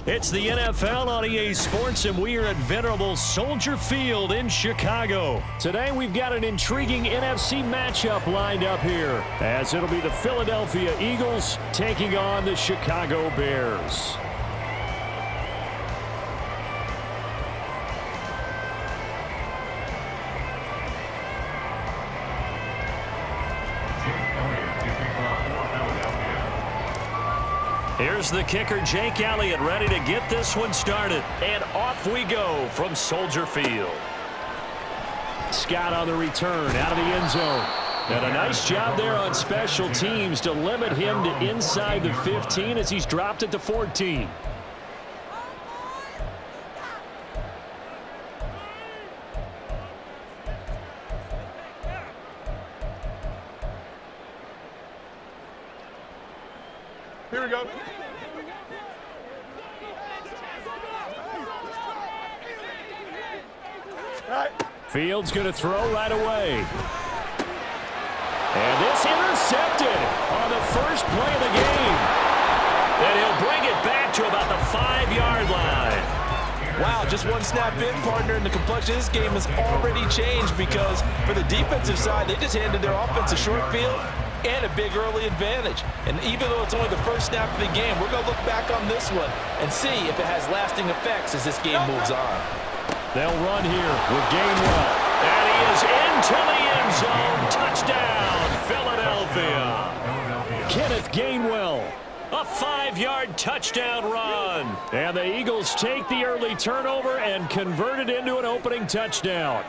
It's the NFL on EA Sports, and we are at venerable Soldier Field in Chicago. Today, we've got an intriguing NFC matchup lined up here, as it'll be the Philadelphia Eagles taking on the Chicago Bears. Here's the kicker, Jake Elliott, ready to get this one started. And off we go from Soldier Field. Scott on the return, out of the end zone. And a nice job there on special teams to limit him to inside the 15 as he's dropped at the 14. Here we go. Fields going to throw right away. And this intercepted on the first play of the game. And he'll bring it back to about the 5-yard line. Wow, just one snap in, partner, and the complexion of this game has already changed because for the defensive side, they just handed their offense a short field and a big early advantage. And even though it's only the first snap of the game, we're going to look back on this one and see if it has lasting effects as this game moves on. They'll run here with Gainwell. And he is into the end zone. Touchdown, Philadelphia. Kenneth Gainwell. A 5-yard touchdown run. And the Eagles take the early turnover and convert it into an opening touchdown.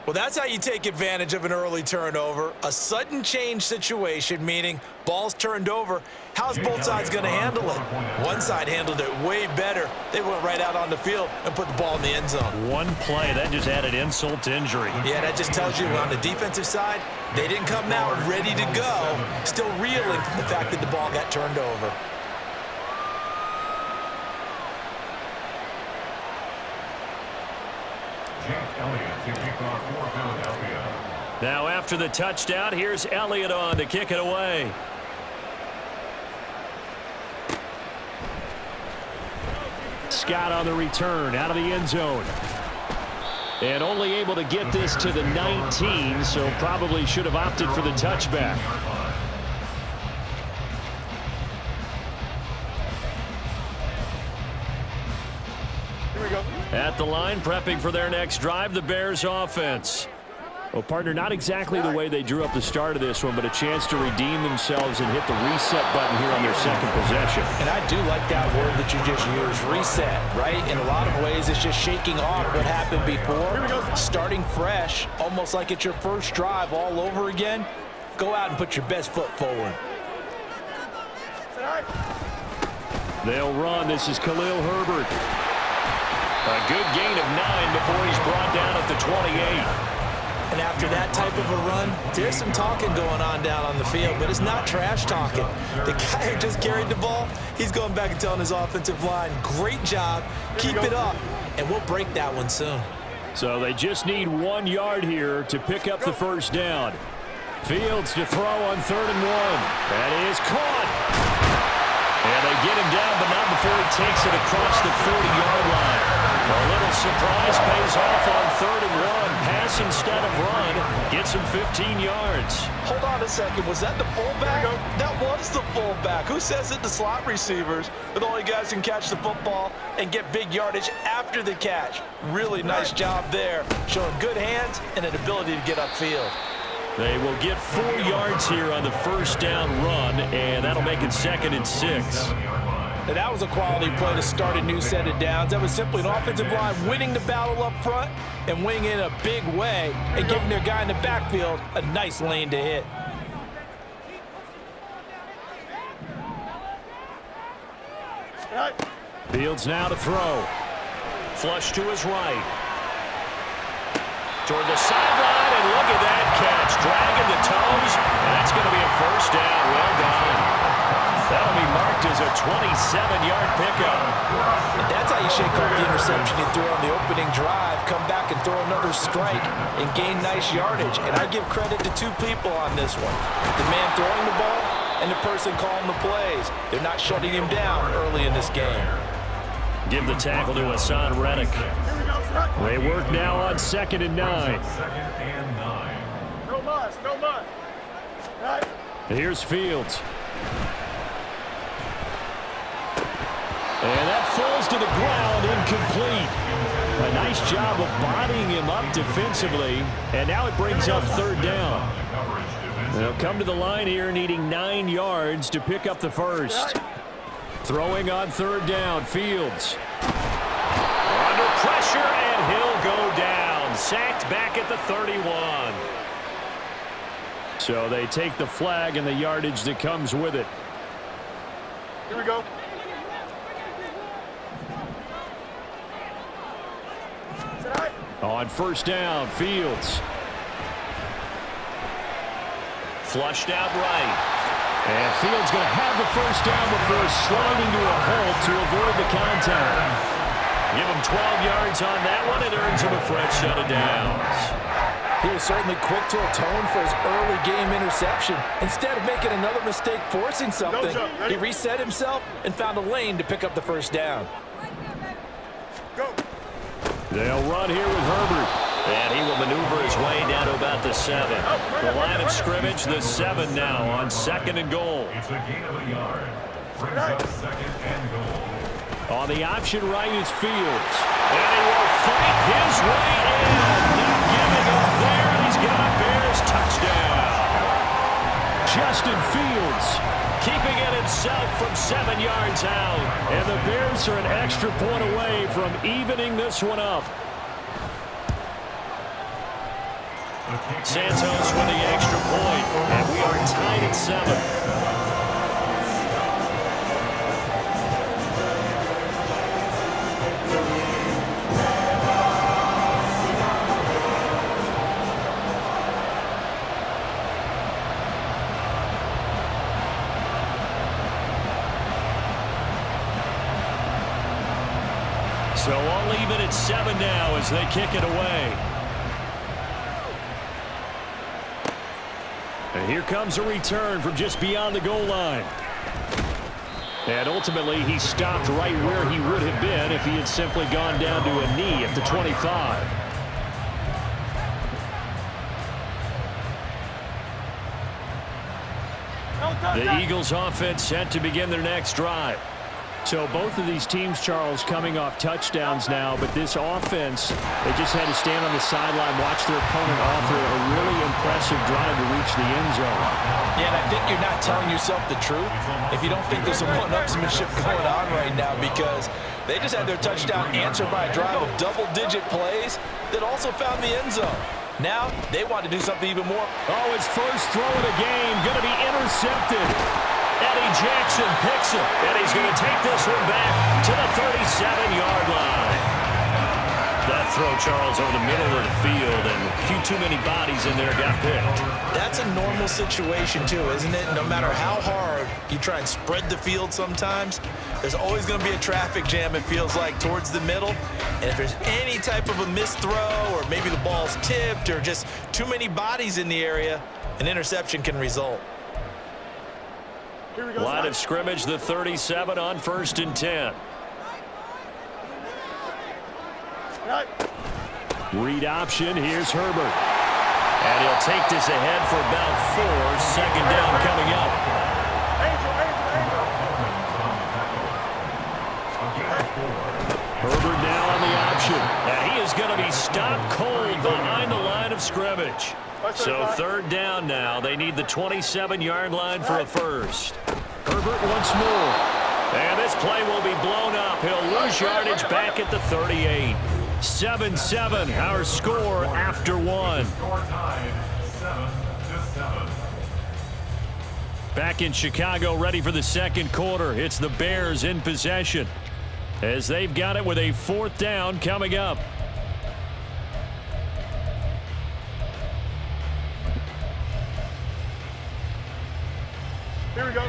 Well, that's how you take advantage of an early turnover. A sudden change situation, meaning ball's turned over. How's both sides going to handle it? One side handled it way better. They went right out on the field and put the ball in the end zone. One play, that just added insult to injury. Yeah, that just tells you on the defensive side, they didn't come out ready to go, still reeling from the fact that the ball got turned over. Now after the touchdown, here's Elliott on to kick it away. Scott on the return, out of the end zone. And only able to get this to the 19, so probably should have opted for the touchback. Here we go. At the line, prepping for their next drive, the Bears offense. Well, partner, not exactly the way they drew up the start of this one, but a chance to redeem themselves and hit the reset button here on their second possession. And I do like that word that you just used, reset, right? In a lot of ways, it's just shaking off what happened before, starting fresh, almost like it's your first drive all over again. Go out and put your best foot forward. They'll run. This is Khalil Herbert. A good gain of 9 before he's brought down at the 28. And after that type of a run, there's some talking going on down on the field, but it's not trash talking. The guy who just carried the ball, he's going back and telling his offensive line, great job, keep it up, and we'll break that one soon. So they just need 1 yard here to pick up the first down. Fields to throw on 3rd and 1. That is caught. And they get him down, but not before he takes it across the 40-yard line. A little surprise pays off on 3rd and 1. Pass instead of run. Gets him 15 yards. Hold on a second. Was that the fullback? That was the fullback. Who says it? The slot receivers are the only guys who can catch the football and get big yardage after the catch. Really nice job there. Showing good hands and an ability to get upfield. They will get 4 yards here on the first down run, and that'll make it 2nd and 6. Now, that was a quality play to start a new set of downs. That was simply an offensive line winning the battle up front and winning in a big way and giving their guy in the backfield a nice lane to hit. Fields now to throw. Flush to his right. Toward the sideline, and look at that catch. Dragging the toes, and that's going to be a first down. Well done. That'll be marked as a 27-yard pickup. And that's how you shake off the interception you threw on the opening drive, come back and throw another strike and gain nice yardage. And I give credit to 2 people on this one. The man throwing the ball and the person calling the plays. They're not shutting him down early in this game. Give the tackle to Hassan Reddick. They work now on 2nd and 9. No muss, no muss. Right. Here's Fields. And that falls to the ground, incomplete. A nice job of bodying him up defensively, and now it brings up 3rd down. They'll come to the line here needing 9 yards to pick up the first. Throwing on 3rd down, Fields. Under pressure, and he'll go down. Sacked back at the 31. So they take the flag and the yardage that comes with it. Here we go. On 1st down, Fields. Flushed out right. And Fields going to have the 1st down before sliding to a halt to avoid the contact. Give him 12 yards on that one. It earns him a fresh set of downs. He was certainly quick to atone for his early game interception. Instead of making another mistake forcing something, he reset himself and found a lane to pick up the 1st down. Go. They'll run here with Herbert. And he will maneuver his way down to about the 7. The line of scrimmage, the 7 now on 2nd and goal. It's a gain of a yard. Brings up 2nd and goal. On the option right is Fields. And he will fight his way in. Not giving up there, and he's got a Bears touchdown. Justin Fields keeping it himself from 7 yards out. And the Bears are an extra point away from evening this one up. Santos with the extra point, and we are tied at 7. So all even at 7 now as they kick it away. And here comes a return from just beyond the goal line. And ultimately, he stopped right where he would have been if he had simply gone down to a knee at the 25. The Eagles offense set to begin their next drive. So both of these teams, Charles, coming off touchdowns now, but this offense, they just had to stand on the sideline, watch their opponent offer a really impressive drive to reach the end zone. Yeah, and I think you're not telling yourself the truth if you don't think there's some one-upsmanship going on right now, because they just had their touchdown answered by a drive of double-digit plays that also found the end zone. Now they want to do something even more. Oh, his first throw of the game going to be intercepted. Eddie Jackson picks it, and he's going to take this one back to the 37-yard line. That throw, Charles, over the middle of the field, and a few too many bodies in there got picked. That's a normal situation, too, isn't it? No matter how hard you try and spread the field sometimes, there's always going to be a traffic jam, it feels like, towards the middle. And if there's any type of a missed throw, or maybe the ball's tipped, or just too many bodies in the area, an interception can result. Line of scrimmage, the 37 on 1st and 10. Read option, here's Herbert. And he'll take this ahead for about 4. 2nd down coming up. Herbert now on the option. And he is going to be stopped cold behind the line of scrimmage. So 3rd down now. They need the 27-yard line for a first. Herbert once more. And this play will be blown up. He'll lose yardage back at the 38. 7-7, our score after 1. Back in Chicago, ready for the 2nd quarter. It's the Bears in possession as they've got it with a 4th down coming up. Here we go.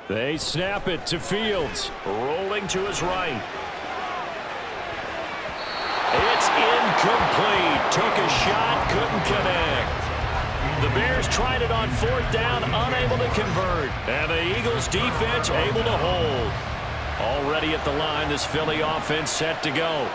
They snap it to Fields, rolling to his right. It's Incomplete. Took a shot, couldn't connect. The Bears tried it on 4th down, unable to convert. And the Eagles defense able to hold. Already at the line, this Philly offense set to go.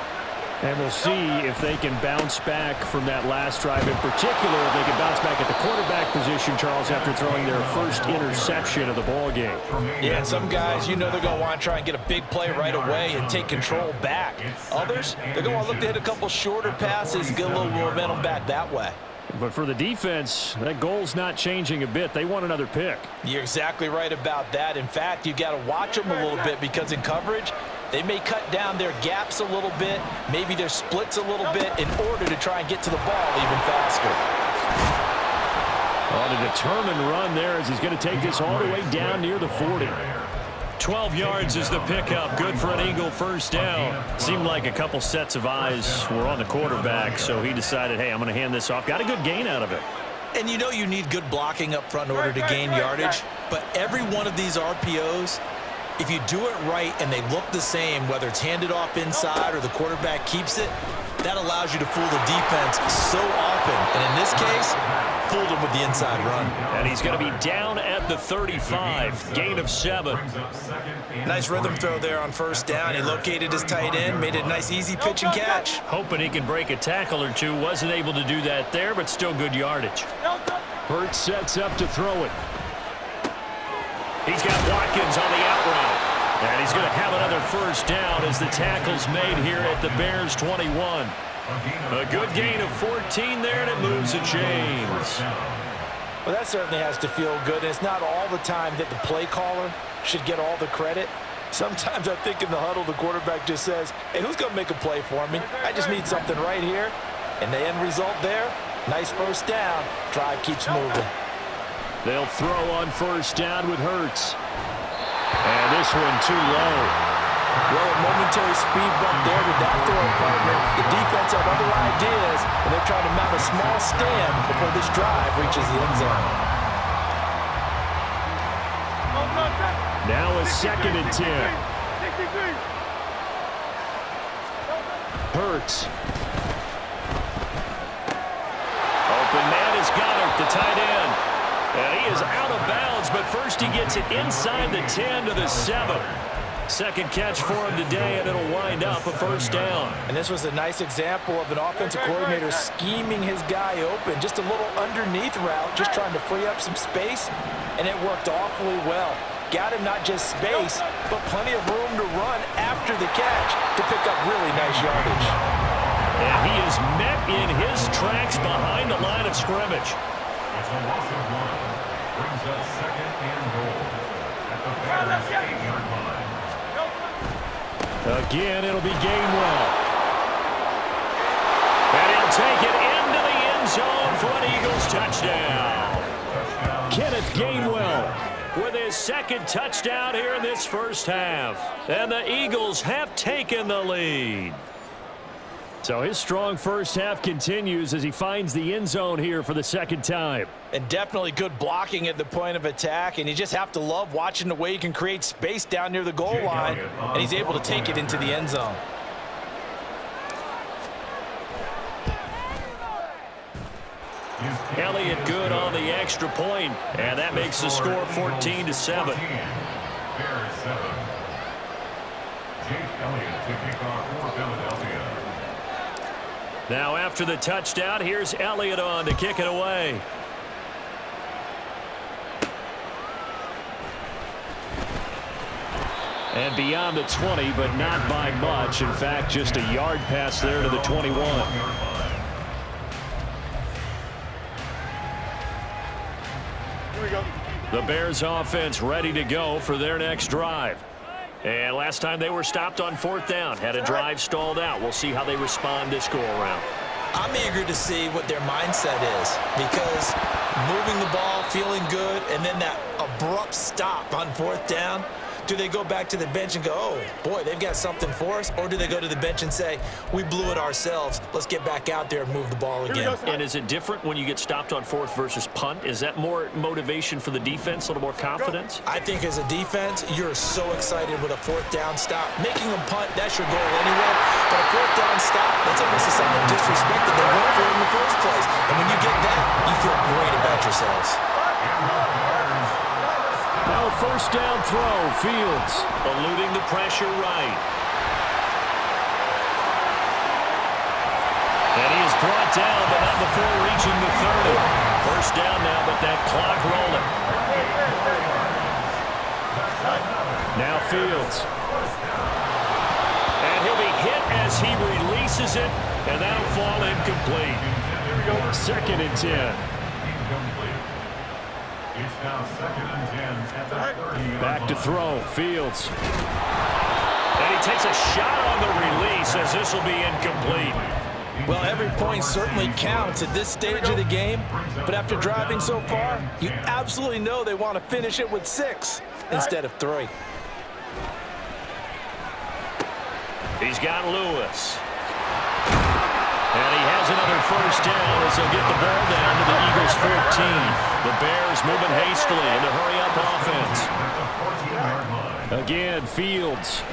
And we'll see if they can bounce back from that last drive. In particular, if they can bounce back at the quarterback position, Charles, after throwing their first interception of the ball game. Yeah, and some guys, you know they're going to want to try and get a big play right away and take control back. Others, they're going to look to hit a couple shorter passes and get a little momentum back that way. But for the defense, that goal's not changing a bit. They want another pick. You're exactly right about that. In fact, you got to watch them a little bit because in coverage, they may cut down their gaps a little bit, maybe their splits a little bit in order to try and get to the ball even faster. On a determined run there as he's going to take this all the way down near the 40. 12 yards is the pickup. Good for an Eagle first down. Seemed like a couple sets of eyes were on the quarterback, so he decided, hey, I'm going to hand this off. Got a good gain out of it. And you know you need good blocking up front in order to gain yardage, but every one of these RPOs, if you do it right and they look the same, whether it's handed off inside or the quarterback keeps it, that allows you to fool the defense so often. And in this case, fooled him with the inside run. And he's going to be down at the 35. Gain of 7. Nice rhythm throw there on 1st down. He located his tight end, made it a nice easy pitch and catch. Hoping he can break a tackle or two. Wasn't able to do that there, but still good yardage. Hurts sets up to throw it. He's got Watkins on the out route. And he's going to have another first down as the tackle's made here at the Bears 21. A good gain of 14 there, and it moves the chains. Well, that certainly has to feel good. It's not all the time that the play caller should get all the credit. Sometimes I think in the huddle, the quarterback just says, hey, who's going to make a play for me? I just need something right here. And the end result there, nice first down. Drive keeps moving. They'll throw on 1st down with Hurts. And this one too low. Well, a momentary speed bump there with that throw partner. The defense had other ideas, and they're trying to mount a small stand before this drive reaches the end zone. Now a 2nd and 10. Hurts. Open man is Goddard, the tight end. And he is out of bounds, but first he gets it inside the 10 to the 7. Second catch for him today, and it'll wind up a first down. And this was a nice example of an offensive coordinator scheming his guy open. Just a little underneath route, just trying to free up some space, and it worked awfully well. Got him not just space, but plenty of room to run after the catch to pick up really nice yardage. And he is met in his tracks behind the line of scrimmage. It's a loss of 1. Brings up 2nd and goal at the Bears 8-yard line. Again, it'll be Gainwell. And he'll take it into the end zone for an Eagles touchdown. Kenneth Gainwell with his 2nd touchdown here in this first half. And the Eagles have taken the lead. So his strong first half continues as he finds the end zone here for the 2nd time. And definitely good blocking at the point of attack, and you just have to love watching the way he can create space down near the goal line, and he's able to take it into the end zone. Elliott good on the extra point, and that makes the score 14-7. Bears 7. Jake Elliott to kick off for Philadelphia. Now after the touchdown, here's Elliott on to kick it away. And beyond the 20, but not by much. In fact, just a yard pass there to the 21. Here we go. The Bears offense ready to go for their next drive. And last time they were stopped on 4th down, had a drive stalled out. We'll see how they respond this go-around. I'm eager to see what their mindset is, because moving the ball, feeling good, and then that abrupt stop on 4th down, do they go back to the bench and go, oh, boy, they've got something for us? Or do they go to the bench and say, we blew it ourselves. Let's get back out there and move the ball again. And is it different when you get stopped on 4th versus punt? Is that more motivation for the defense, a little more confidence? I think as a defense, you're so excited with a 4th down stop. Making them punt, that's your goal anyway. But a 4th down stop, that's almost a sign of disrespect that they went for in the first place. And when you get that, you feel great about yourselves. Now a first down throw. Fields eluding the pressure right. And he is brought down, but not before reaching the 30. First down now, but that clock rolling. Now Fields. And he'll be hit as he releases it, and that'll fall incomplete. 2nd and 10. Incomplete. It's now 2nd and 10 at the 30. Back to throw. Fields. And he takes a shot on the release as this will be incomplete. Well, every point certainly counts at this stage of the game, but after driving so far, you absolutely know they want to finish it with 6 instead of 3. He's got Lewis. And he has another first down as they'll get the ball down to the Eagles' 14. The Bears moving hastily in the hurry-up offense. Again, Fields.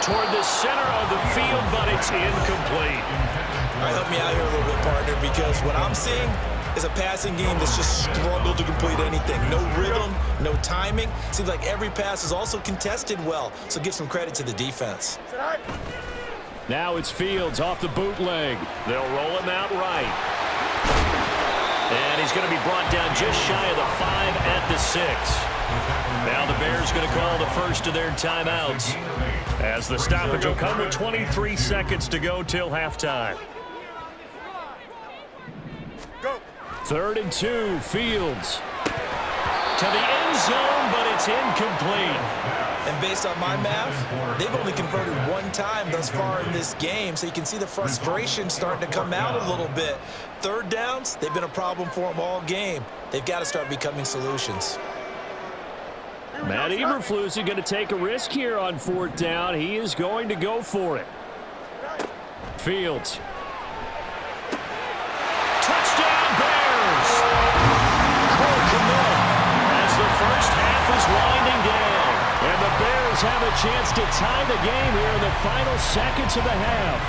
Toward the center of the field, but it's incomplete. All right, help me out here a little bit, partner, because what I'm seeing is a passing game that's just struggled to complete anything. No rhythm, no timing. Seems like every pass is also contested well, so give some credit to the defense. Now it's Fields off the bootleg. They'll roll him out right. And he's going to be brought down just shy of the 5 at the 6. Now the Bears going to call the first of their timeouts, as the stoppage will come with 23 seconds to go till halftime. 3rd and 2, Fields. To the end zone, but it's incomplete. And based on my math, they've only converted 1 time thus far in this game, so you can see the frustration starting to come out a little bit. 3rd downs, they've been a problem for them all game. They've got to start becoming solutions. Matt Eberflus is going to take a risk here on 4th down. He is going to go for it. Fields. Touchdown, Bears! Cole Kmet as the first half is winding down. And the Bears have a chance to tie the game here in the final seconds of the half.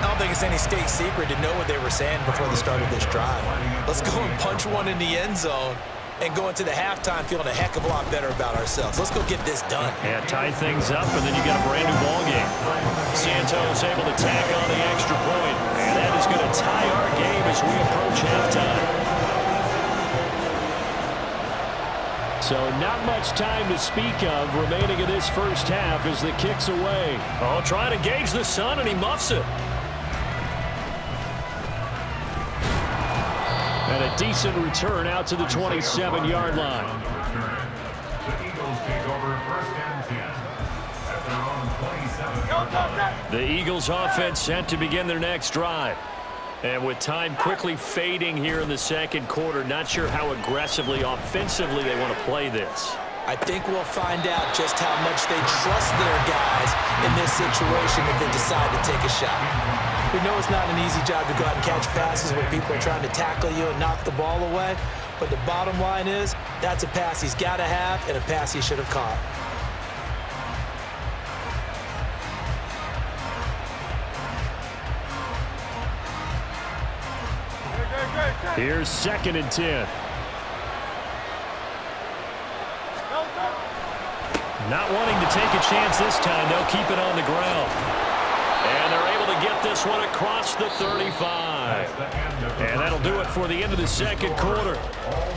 I don't think it's any state secret to know what they were saying before the start of this drive. Let's go and punch one in the end zone and go into the halftime feeling a heck of a lot better about ourselves. Let's go get this done. Yeah, tie things up, and then you got a brand new ball game. Santos able to tack on the extra point, and that is going to tie our game as we approach halftime. So not much time to speak of remaining in this first half as the kick's away. Oh, trying to gauge the sun, and he muffs it. And a decent return out to the 27-yard line. The Eagles take over 1st and 10 at their own 27-yard line. The Eagles offense set to begin their next drive. And with time quickly fading here in the 2nd quarter, not sure how aggressively, offensively they want to play this. I think we'll find out just how much they trust their guys in this situation if they decide to take a shot. We know it's not an easy job to go out and catch passes when people are trying to tackle you and knock the ball away. But the bottom line is, that's a pass he's got to have and a pass he should have caught. Here's 2nd and 10. Not wanting to take a chance this time, they'll keep it on the ground. And they're able to get this one across the 35. And that'll do it for the end of the 2nd quarter.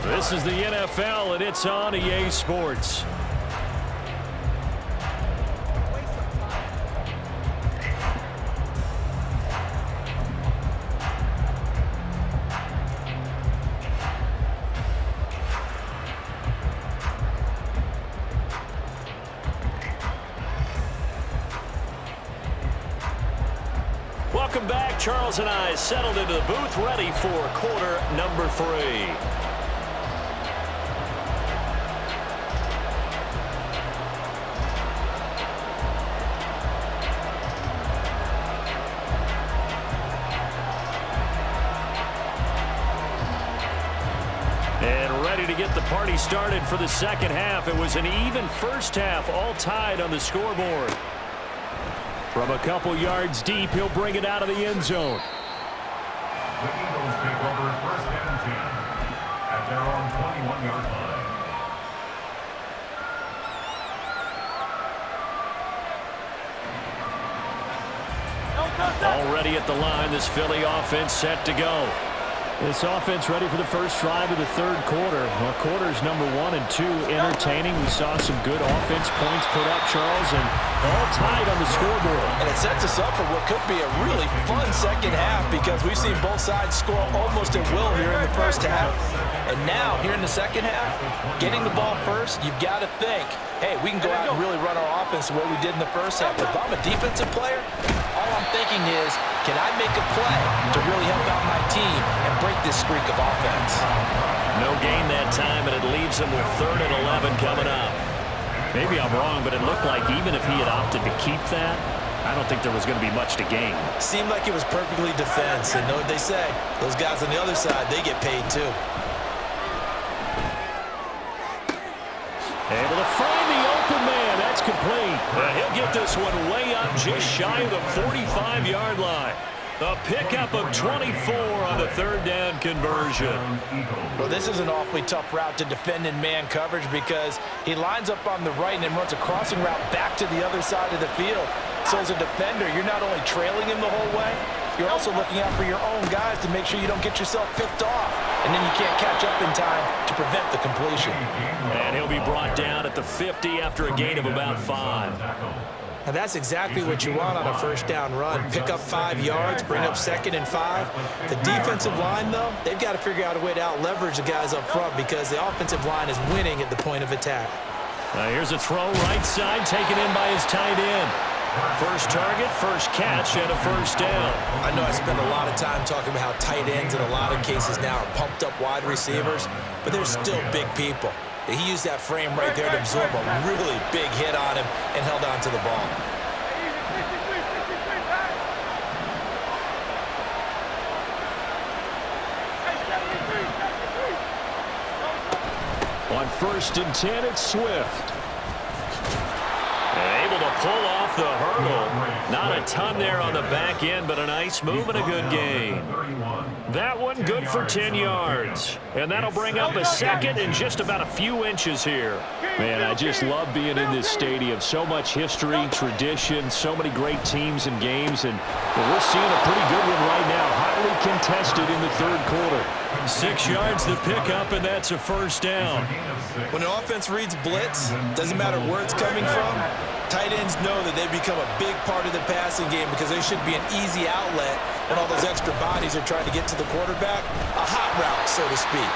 This is the NFL, and it's on EA Sports. Welcome back. Charles and I settled into the booth, ready for quarter number 3. And ready to get the party started for the 2nd half. It was an even first half, all tied on the scoreboard. From a couple yards deep, he'll bring it out of the end zone. The Eagles take over 1st and 10 at their own 21-yard line. Already at the line, this Philly offense set to go. This offense ready for the first drive of the third quarter. Well, quarters number 1 and 2 entertaining. We saw some good offense points put up, Charles, and all tied on the scoreboard. And it sets us up for what could be a really fun second half because we've seen both sides score almost at will here in the first half. And now, here in the second half, getting the ball first, you've got to think, hey, we can go out and really run our offense the way we did in the first half. If I'm a defensive player, all I'm thinking is, can I make a play to really help out my team and break this streak of offense? No gain that time, and it leaves them with 3rd and 11 coming up. Maybe I'm wrong, but it looked like even if he had opted to keep that, I don't think there was going to be much to gain. Seemed like it was perfectly defense, and know what they say. Those guys on the other side, they get paid too. Able to find the open man. That's complete. He'll get this one way up just shy of the 45-yard line. A pickup of 24 on the 3rd down conversion. Well, this is an awfully tough route to defend in man coverage because he lines up on the right and then runs a crossing route back to the other side of the field. So as a defender, you're not only trailing him the whole way, you're also looking out for your own guys to make sure you don't get yourself picked off. And then you can't catch up in time to prevent the completion. And he'll be brought down at the 50 after a gain of about 5. Now that's exactly what you want on a first down run. Pick up 5 yards, bring up 2nd and 5. The defensive line, though, they've got to figure out a way to out-leverage the guys up front because the offensive line is winning at the point of attack. Here's a throw right side taken in by his tight end. First target, first catch, and a first down. I know I spend a lot of time talking about how tight ends in a lot of cases now are pumped up wide receivers, but they're still big people. He used that frame right there to absorb a really big hit on him and held on to the ball. On 1st and 10, it's Swift. Able to pull off the hurdle. Not a ton there on the back end, but a nice move and a good gain. That one good for 10 yards. And that'll bring up a 2nd and just about a few inches here. Man, I just love being in this stadium. So much history, tradition, so many great teams and games. And we're seeing a pretty good one right now. Highly contested in the 3rd quarter. 6 yards to pick up, and that's a first down. When an offense reads blitz, doesn't matter where it's coming from, tight ends know that they become a big part of the passing game because they should be an easy outlet when all those extra bodies are trying to get to the quarterback. A hot route, so to speak.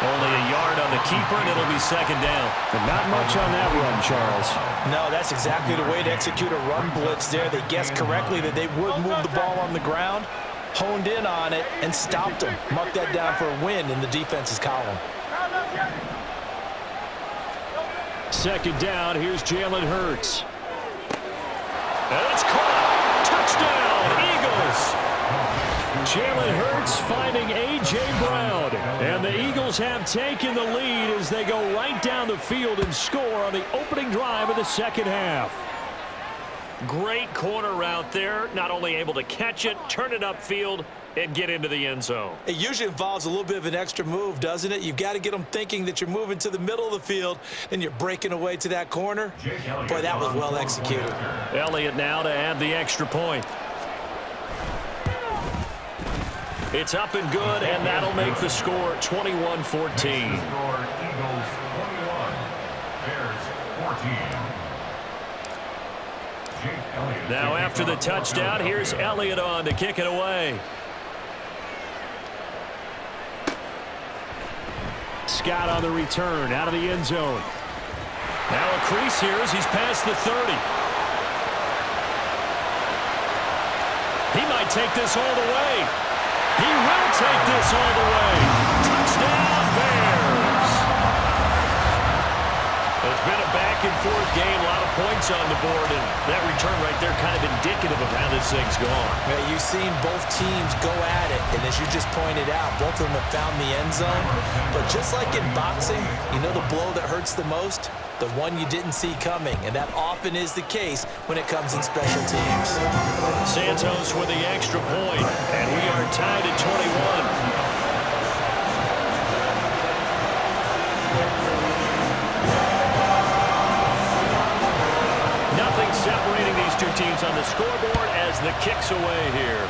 Only a yard on the keeper, and it'll be 2nd down. But not much on that run, Charles. No, that's exactly the way to execute a run blitz there. They guessed correctly that they would move the ball on the ground, honed in on it, and stopped them. Mark that down for a win in the defense's column. 2nd down, here's Jalen Hurts. And it's caught. Touchdown, Eagles. Jalen Hurts finding A.J. Brown. And the Eagles have taken the lead as they go right down the field and score on the opening drive of the second half. Great corner route there. Not only able to catch it, turn it upfield, and get into the end zone. It usually involves a little bit of an extra move, doesn't it? You've got to get them thinking that you're moving to the middle of the field and you're breaking away to that corner. Boy, that was well executed. Elliott now to add the extra point. It's up and good, and that'll make the score 21-14. Eagles 21, Bears 14. Now after the touchdown, here's Elliott on to kick it away. Scott on the return, out of the end zone. Now a crease here as he's past the 30. He might take this all the way. He will take this all the way. Touchdown, Bears. It's been a back back-and-forth game, a lot of points on the board, and that return right there kind of indicative of how this thing's gone. Yeah, you've seen both teams go at it, and as you just pointed out, both of them have found the end zone. But just like in boxing, you know the blow that hurts the most? The one you didn't see coming, and that often is the case when it comes in special teams. Santos with the extra point, and we are tied at 21. Nothing separating these two teams on the scoreboard as the kick's away here.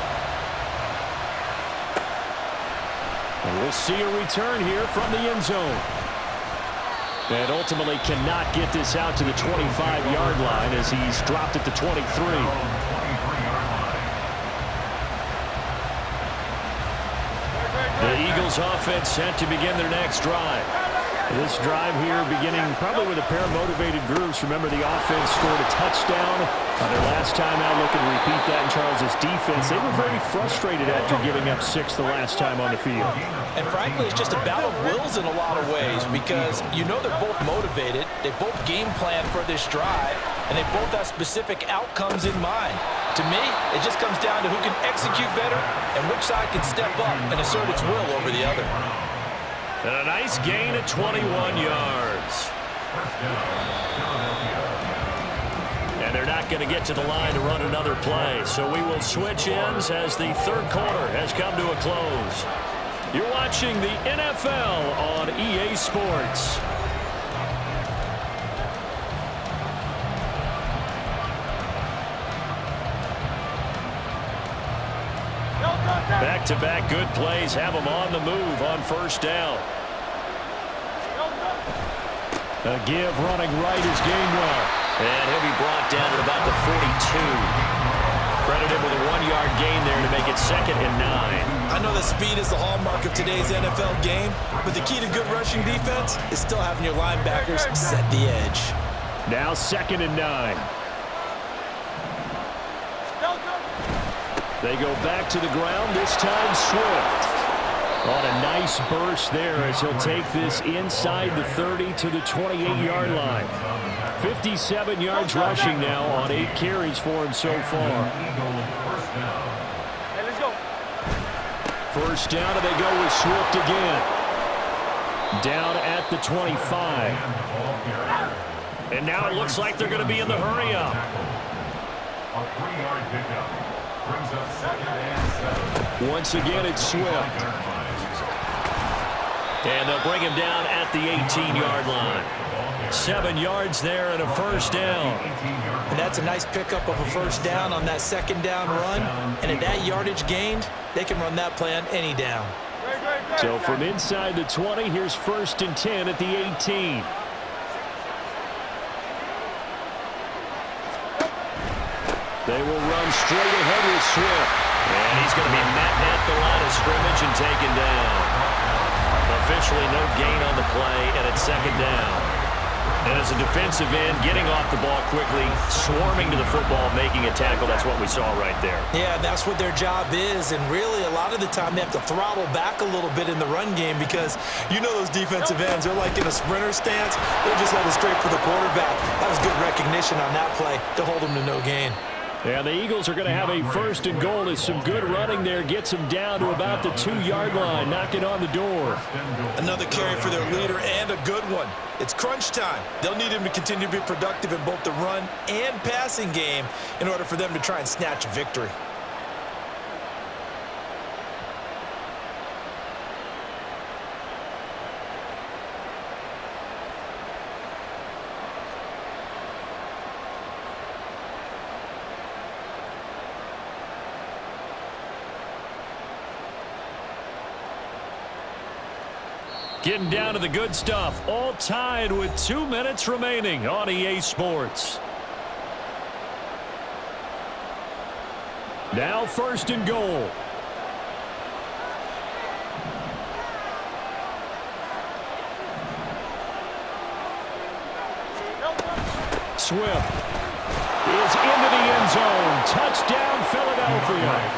And we'll see a return here from the end zone. And ultimately cannot get this out to the 25-yard line as he's dropped at the 23. The Eagles offense set to begin their next drive. This drive here beginning probably with a pair of motivated groups. Remember, the offense scored a touchdown on their last time out. Looking to repeat that in Charles' defense. They were very frustrated after giving up 6 the last time on the field. And frankly, it's just a battle of wills in a lot of ways because you know they're both motivated. They both game plan for this drive, and they both have specific outcomes in mind. To me, it just comes down to who can execute better and which side can step up and assert its will over the other. And a nice gain at 21 yards. And they're not going to get to the line to run another play. So we will switch ends as the third quarter has come to a close. You're watching the NFL on EA Sports. Back-to-back good plays have them on the move on first down. A give running right is Gainwell. And he'll be brought down at about the 42. Credited with a 1-yard gain there to make it 2nd and 9. I know that speed is the hallmark of today's NFL game, but the key to good rushing defense is still having your linebackers set the edge. Now 2nd and 9. They go back to the ground, this time Swift. On a nice burst there as he'll take this inside the 30 to the 28-yard line. 57 yards rushing now on 8 carries for him so far. First down, and they go with Swift again. Down at the 25. And now it looks like they're going to be in the hurry-up. A 3-yard pickup. Brings up 2nd and 7. Once again, it's Swift. And they'll bring him down at the 18-yard line. 7 yards there and a first down. And that's a nice pickup of a first down on that 2nd down run. And at that yardage gained, they can run that play on any down. So from inside the 20, here's 1st and 10 at the 18. They will run straight ahead with Swift. And he's going to be met at the line of scrimmage and taken down. Officially no gain on the play, and it's 2nd down. And as a defensive end, getting off the ball quickly, swarming to the football, making a tackle, that's what we saw right there. Yeah, that's what their job is, and really a lot of the time they have to throttle back a little bit in the run game because you know those defensive ends, they're like in a sprinter stance. They're just headed straight for the quarterback. That was good recognition on that play to hold them to no gain. Yeah, the Eagles are going to have a 1st and goal as some good running there gets them down to about the 2-yard line, knocking on the door. Another carry for their leader and a good one. It's crunch time. They'll need him to continue to be productive in both the run and passing game in order for them to try and snatch a victory. Getting down to the good stuff, all tied with 2 minutes remaining on EA Sports. Now 1st and goal. Swift is into the end zone. Touchdown, Philadelphia.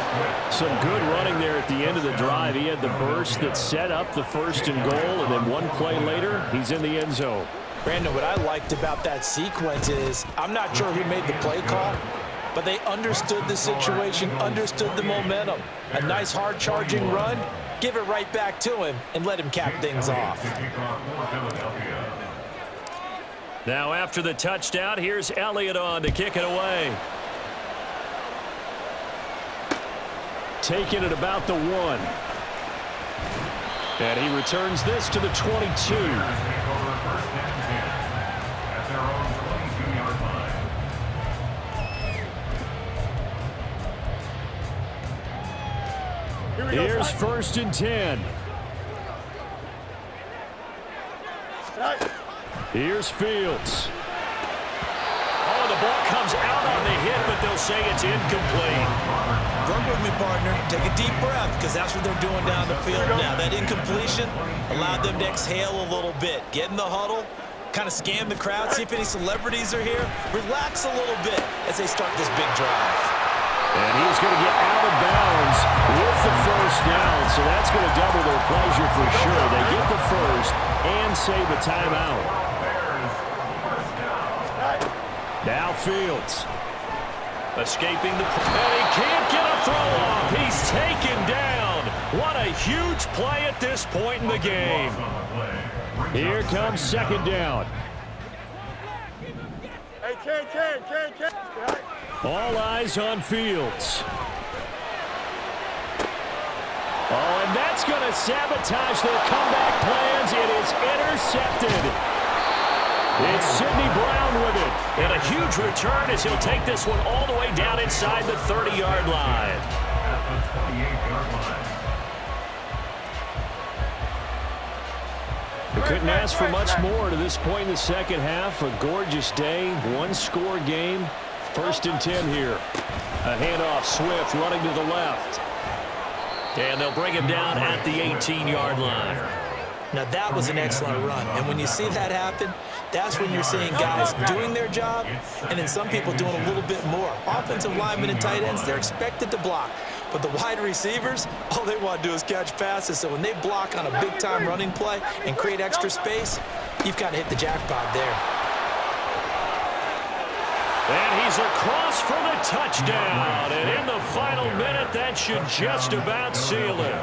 Some good running there at the end of the drive. He had the burst that set up the 1st and goal, and then one play later, he's in the end zone. Brandon, what I liked about that sequence is I'm not sure who made the play call, but they understood the situation, understood the momentum. A nice hard-charging run, give it right back to him, and let him cap things off. Now after the touchdown, here's Elliott on to kick it away. Taking it about the 1. And he returns this to the 22. Here's 1st and 10. Here's Fields. Oh, the ball comes out on the hit, but they'll say it's incomplete. Run with me, partner. Take a deep breath, because that's what they're doing down the field now. That incompletion allowed them to exhale a little bit. Get in the huddle, kind of scan the crowd, see if any celebrities are here. Relax a little bit as they start this big drive. And he's going to get out of bounds with the 1st down, so that's going to double their pleasure for sure. They get the 1st and save a timeout. Now Fields. Escaping the play. And he can't get a throw off. He's taken down. What a huge play at this point in the game. Here comes 2nd down. Hey, Ken. All eyes on Fields. Oh, and that's going to sabotage their comeback plans. It is intercepted. It's Sidney Brown with it. And a huge return as he'll take this one all the way down inside the 30-yard line. We couldn't ask for much more to this point in the second half. A gorgeous day, 1-score game. 1st and 10 here. A handoff, Swift running to the left. And they'll bring him down at the 18-yard line. Now, that was an excellent run. And when you see that happen, that's when you're seeing guys doing their job and then some people doing a little bit more. Offensive linemen and tight ends, they're expected to block. But the wide receivers, all they want to do is catch passes. So when they block on a big-time running play and create extra space, you've got to hit the jackpot there. And he's across for the touchdown. And in the final minute, that should just about seal it.